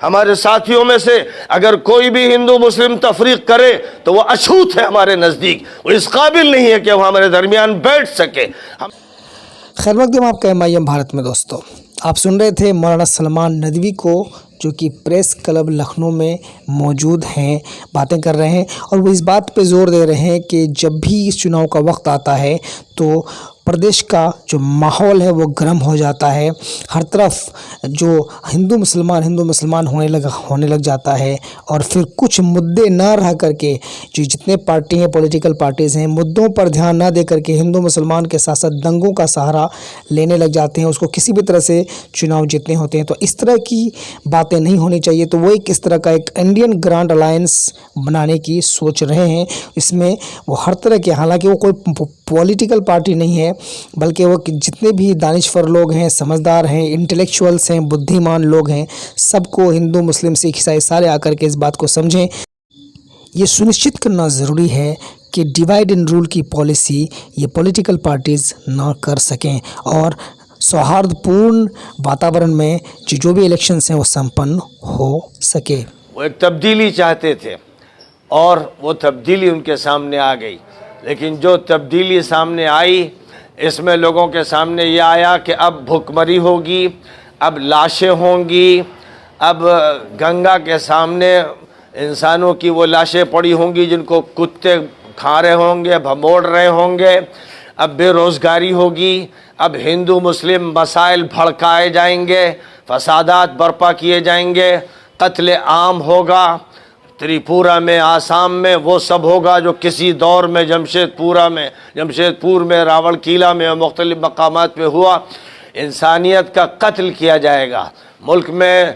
हमारे साथियों में से अगर कोई भी हिंदू मुस्लिम तफरीक करे तो वो अछूत है हमारे नज़दीक, वो इस काबिल नहीं है कि वो हमारे दरमियान बैठ सके। खैर मकदम आपका एम भारत में। दोस्तों, आप सुन रहे थे मौलाना सलमान नदवी को, जो कि प्रेस क्लब लखनऊ में मौजूद हैं, बातें कर रहे हैं और वो इस बात पे ज़ोर दे रहे हैं कि जब भी इस चुनाव का वक्त आता है तो प्रदेश का जो माहौल है वो गर्म हो जाता है। हर तरफ जो हिंदू मुसलमान होने लग जाता है और फिर कुछ मुद्दे ना रह करके जो जितने पार्टी हैं, पॉलिटिकल पार्टीज़ हैं, मुद्दों पर ध्यान ना दे करके हिंदू मुसलमान के साथ साथ दंगों का सहारा लेने लग जाते हैं, उसको किसी भी तरह से चुनाव जीतने होते हैं। तो इस तरह की बातें नहीं होनी चाहिए। तो वो इस तरह का एक इंडियन ग्रांड अलायंस बनाने की सोच रहे हैं। इसमें वो हर तरह के, हालांकि वो कोई पॉलिटिकल पार्टी नहीं है, बल्कि वो जितने भी दानिशवर लोग हैं, समझदार हैं, इंटेलेक्चुअल्स हैं, बुद्धिमान लोग हैं, सबको हिंदू मुस्लिम सिख ईसाई सारे आकर के इस बात को समझें। ये सुनिश्चित करना ज़रूरी है कि डिवाइड एंड रूल की पॉलिसी ये पॉलिटिकल पार्टीज़ ना कर सकें और सौहार्दपूर्ण वातावरण में जो भी इलेक्शंस हैं वो संपन्न हो सके। वो एक तब्दीली चाहते थे और वो तब्दीली उनके सामने आ गई, लेकिन जो तब्दीली सामने आई इसमें लोगों के सामने ये आया कि अब भुखमरी होगी, अब लाशें होंगी, अब गंगा के सामने इंसानों की वो लाशें पड़ी होंगी जिनको कुत्ते खा रहे होंगे, भमोड़ रहे होंगे, अब बेरोज़गारी होगी, अब हिंदू मुस्लिम मसाइल भड़काए जाएंगे, फसादात बर्पा किए जाएंगे, कत्ले आम होगा, त्रिपुरा में, आसाम में वो सब होगा जो किसी दौर में जमशेदपुर में, रावल किला में और मुख्तलिफ मकामात पे हुआ। इंसानियत का कत्ल किया जाएगा, मुल्क में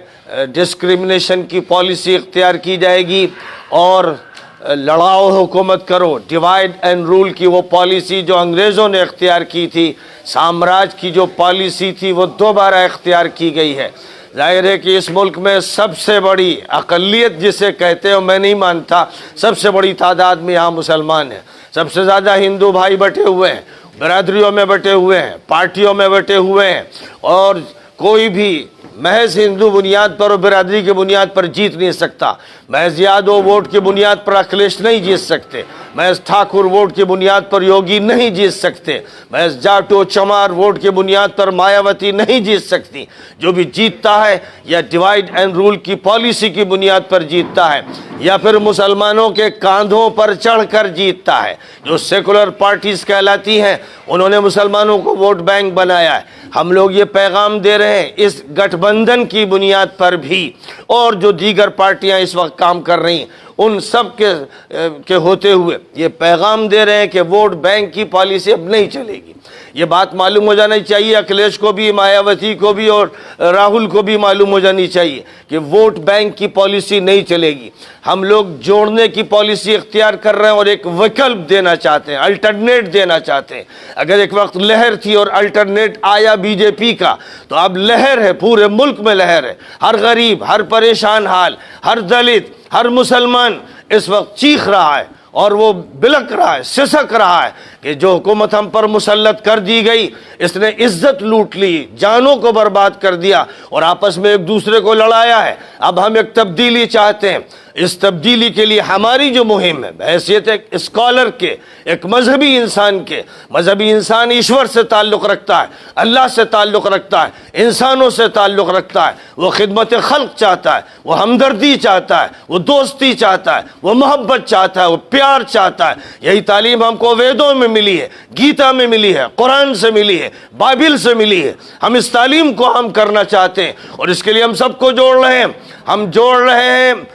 डिस्क्रिमिनेशन की पॉलिसी इख्तियार की जाएगी और लड़ाओ हुकूमत करो, डिवाइड एंड रूल की वो पॉलिसी जो अंग्रेज़ों ने इख्तियार की थी, साम्राज्य की जो पॉलिसी थी वो दोबारा इख्तियार की गई है। जाहिर है कि इस मुल्क में सबसे बड़ी अक़लियत जिसे कहते हो, मैं नहीं मानता, सबसे बड़ी तादाद में यहाँ मुसलमान हैं, सबसे ज़्यादा हिंदू भाई बटे हुए हैं, बरादरियों में बटे हुए हैं, पार्टियों में बटे हुए हैं और कोई भी महज हिंदू बुनियाद पर और बिरादरी की बुनियाद पर जीत नहीं सकता। महज यादव वोट की बुनियाद पर अखिलेश नहीं जीत सकते, महज ठाकुर वोट की बुनियाद पर योगी नहीं जीत सकते, महज जाटो चमार वोट की बुनियाद पर मायावती नहीं जीत सकती। जो भी जीतता है या डिवाइड एंड रूल की पॉलिसी की बुनियाद पर जीतता है या फिर मुसलमानों के कांधों पर चढ़कर जीतता है। जो सेकुलर पार्टीज कहलाती हैं उन्होंने मुसलमानों को वोट बैंक बनाया है। हम लोग ये पैगाम दे रहे हैं इस गठबंधन की बुनियाद पर भी, और जो दीगर पार्टियां इस वक्त काम कर रही हैं उन सब के होते हुए ये पैगाम दे रहे हैं कि वोट बैंक की पॉलिसी अब नहीं चलेगी। ये बात मालूम हो जानी चाहिए अखिलेश को भी, मायावती को भी और राहुल को भी मालूम हो जानी चाहिए कि वोट बैंक की पॉलिसी नहीं चलेगी। हम लोग जोड़ने की पॉलिसी इख्तियार कर रहे हैं और एक विकल्प देना चाहते हैं, अल्टरनेट देना चाहते हैं। अगर एक वक्त लहर थी और अल्टरनेट आया बीजेपी का, तो अब लहर है, पूरे मुल्क में लहर है। हर गरीब, हर परेशान हाल, हर दलित, हर मुसलमान इस वक्त चीख रहा है और वो बिलक रहा है, सिसक रहा है कि जो हुकूमत हम पर मुसल्लत कर दी गई, इसने इज्जत लूट ली, जानों को बर्बाद कर दिया और आपस में एक दूसरे को लड़ाया है। अब हम एक तब्दीली चाहते हैं। इस तब्दीली के लिए हमारी जो मुहिम है, हैसियत एक स्कॉलर के, एक मजहबी इंसान के, मजहबी इंसान ईश्वर से ताल्लुक़ रखता है, अल्लाह से ताल्लुक़ रखता है, इंसानों से ताल्लुक़ रखता है, वो खिदमत खल्क़ चाहता है, वो हमदर्दी चाहता है, वो दोस्ती चाहता है, वो मोहब्बत चाहता है, वो प्यार चाहता है। यही तालीम हमको वेदों में मिली है, गीता में मिली है, कुरान से मिली है, बाइबिल से मिली है। हम इस तालीम को हम करना चाहते हैं और इसके लिए हम सबको जोड़ रहे हैं। हम जोड़ रहे हैं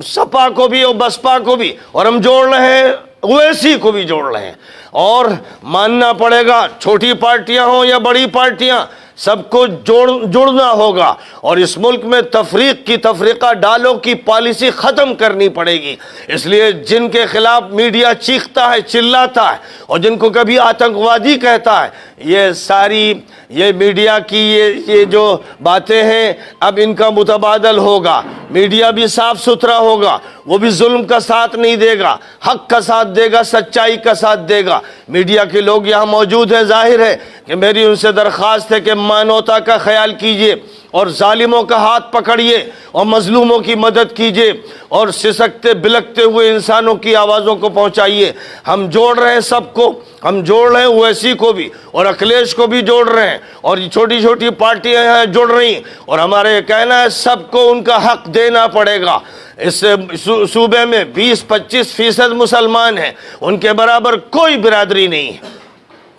सपा को भी और बसपा को भी, और हम जोड़ रहे हैं ओवैसी को भी जोड़ रहे हैं। और मानना पड़ेगा, छोटी पार्टियां हो या बड़ी पार्टियां, सबको जुड़ना होगा और इस मुल्क में तफरीका डालो की पॉलिसी ख़त्म करनी पड़ेगी। इसलिए जिनके खिलाफ मीडिया चीखता है, चिल्लाता है और जिनको कभी आतंकवादी कहता है, ये मीडिया की ये जो बातें हैं अब इनका मुतबादल होगा। मीडिया भी साफ सुथरा होगा, वो भी जुल्म का साथ नहीं देगा, हक का साथ देगा, सच्चाई का साथ देगा। मीडिया के लोग यहाँ मौजूद हैं, जाहिर है कि मेरी उनसे दरख्वास्त है कि मानवता का ख्याल कीजिए और जालिमों का हाथ पकड़िए और मजलूमों की मदद कीजिए और सिसकते बिलकते हुए इंसानों की आवाज़ों को पहुंचाइए। हम जोड़ रहे हैं सबको, हम जोड़ रहे हैं ओवैसी को भी और अखिलेश को भी जोड़ रहे हैं और ये छोटी छोटी पार्टियां यहाँ जुड़ रही हैं और हमारे कहना है सबको उनका हक देना पड़ेगा। इस सूबे में 20-25% मुसलमान हैं, उनके बराबर कोई बिरादरी नहीं है,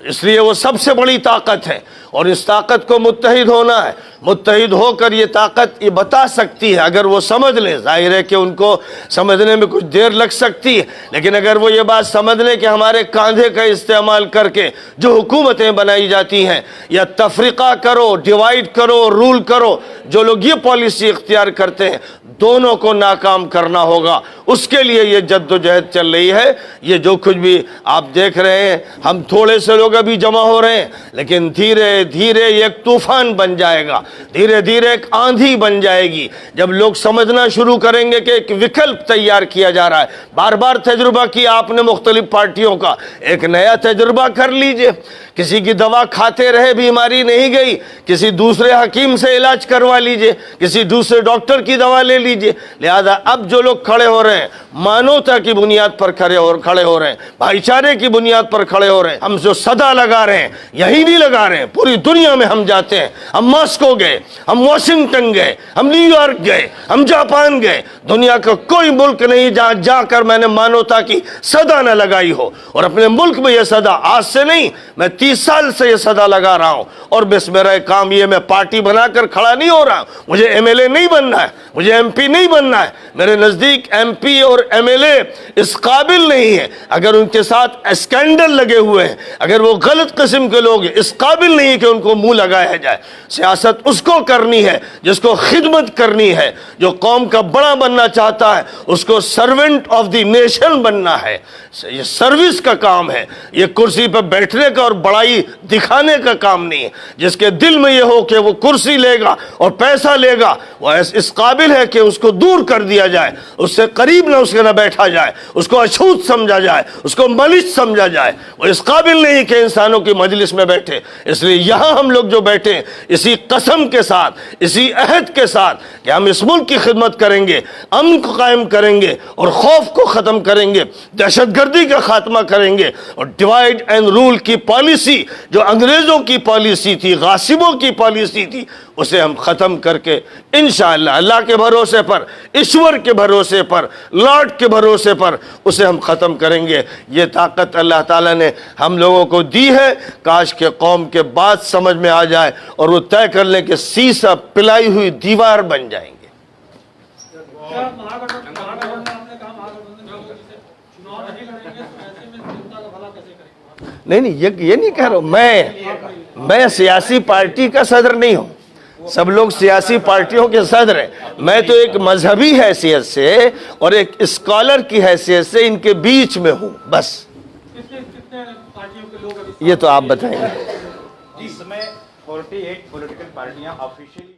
इसलिए वो सबसे बड़ी ताकत है और इस ताकत को मुत्तहिद होना है। मुत्तहिद होकर ये ताकत ये बता सकती है, अगर वो समझ लें। जाहिर है कि उनको समझने में कुछ देर लग सकती है, लेकिन अगर वो ये बात समझ लें कि हमारे कांधे का इस्तेमाल करके जो हुकूमतें बनाई जाती हैं, या तफरीक़ा करो, डिवाइड करो, रूल करो, जो लोग ये पॉलिसी इख्तियार करते हैं, दोनों को नाकाम करना होगा। उसके लिए ये जद्दोजहद चल रही है। ये जो कुछ भी आप देख रहे हैं, हम थोड़े से लोग अभी जमा हो रहे हैं, लेकिन धीरे धीरे ये एक तूफान बन जाएगा, धीरे धीरे एक आंधी बन जाएगी, जब लोग समझना शुरू करेंगे कि एक विकल्प तैयार किया जा रहा है। बार बार तजुर्बा किया आपने मुख्तलिफ पार्टियों का, एक नया तजुर्बा कर लीजिए। किसी की दवा खाते रहे, बीमारी नहीं गई, किसी दूसरे हकीम से इलाज करवा लीजिए, किसी दूसरे डॉक्टर की दवा ले लीजिए। लिहाजा अब जो लोग खड़े हो रहे हैं, मानवता की बुनियाद पर खड़े हो रहे हैं, भाईचारे की बुनियाद पर खड़े हो रहे हैं। हम जो सदा लगा रहे हैं, यही नहीं लगा रहे हैं, पूरी दुनिया में हम जाते हैं। हम मॉस्को गए, हम वाशिंगटन गए, हम न्यूयॉर्क गए, हम जापान गए। दुनिया का कोई मुल्क नहीं जहां जाकर मैंने मानवता की सदा न लगाई हो। और अपने मुल्क में यह सदा आज से नहीं, मैं 30 साल से यह सदा लगा रहा हूं। और बस मेरा काम ये, मैं पार्टी बनाकर खड़ा नहीं हो रहा, मुझे एमएलए नहीं बनना है, मुझे एमपी नहीं बनना है। मेरे नजदीक एमपी और एमएलए इस काबिल नहीं है, अगर उनके साथ स्कैंडल लगे हुए हैं, अगर वो गलत किस्म के लोग हैं, इस काबिल नहीं है कि उनको मुंह लगाया जाए। सियासत उसको करनी है जिसको खिदमत करनी है, जो कौम का बड़ा बनना चाहता है, उसको सर्वेंट ऑफ द नेशन बनना है। ये सर्विस का काम है, ये कुर्सी पर बैठने का और बड़ाई दिखाने का काम नहीं है। जिसके दिल में ये हो कि वो कुर्सी लेगा और पैसा लेगा, वो इस काबिल है कि उसको दूर कर दिया जाए, उससे करीब ना उसके ना बैठा जाए, उसको अछूत समझा जाए, उसको मलिच समझा जाए। वो इस काबिल नहीं कि इंसानों की मजलिस में बैठे। इसलिए यहाँ हम लोग जो बैठे हैं, इसी कसम के साथ, इसी अहद के साथ कि हम इस मुल्क की खिदमत करेंगे, अमन को कायम करेंगे और खौफ को ख़त्म करेंगे, दहशतगर्दी का खात्मा करेंगे और डिवाइड एंड रूल की पॉलिसी जो अंग्रेज़ों की पॉलिसी थी, गासिबों की पॉलिसी थी, उसे हम ख़त्म करके इंशाअल्लाह अल्लाह के भरोसे पर, ईश्वर के भरोसे पर, लॉर्ड के भरोसे पर उसे हम ख़त्म करेंगे। ये ताकत अल्लाह ताला ने हम लोगों को दी है। काश के कौम के बात समझ में आ जाए और वो तय कर ले कि सीसा पिलाई हुई दीवार बन जाएंगे। नहीं, ये नहीं कह रहा हूं मैं सियासी पार्टी का सदर नहीं हूं। सब लोग सियासी पार्टियों के सदर हैं। मैं तो एक मजहबी हैसियत से और एक स्कॉलर की हैसियत से इनके बीच में हूं, बस। ये तो आप बताएंगे। इस समय 48 पॉलिटिकल पार्टियां ऑफिशियली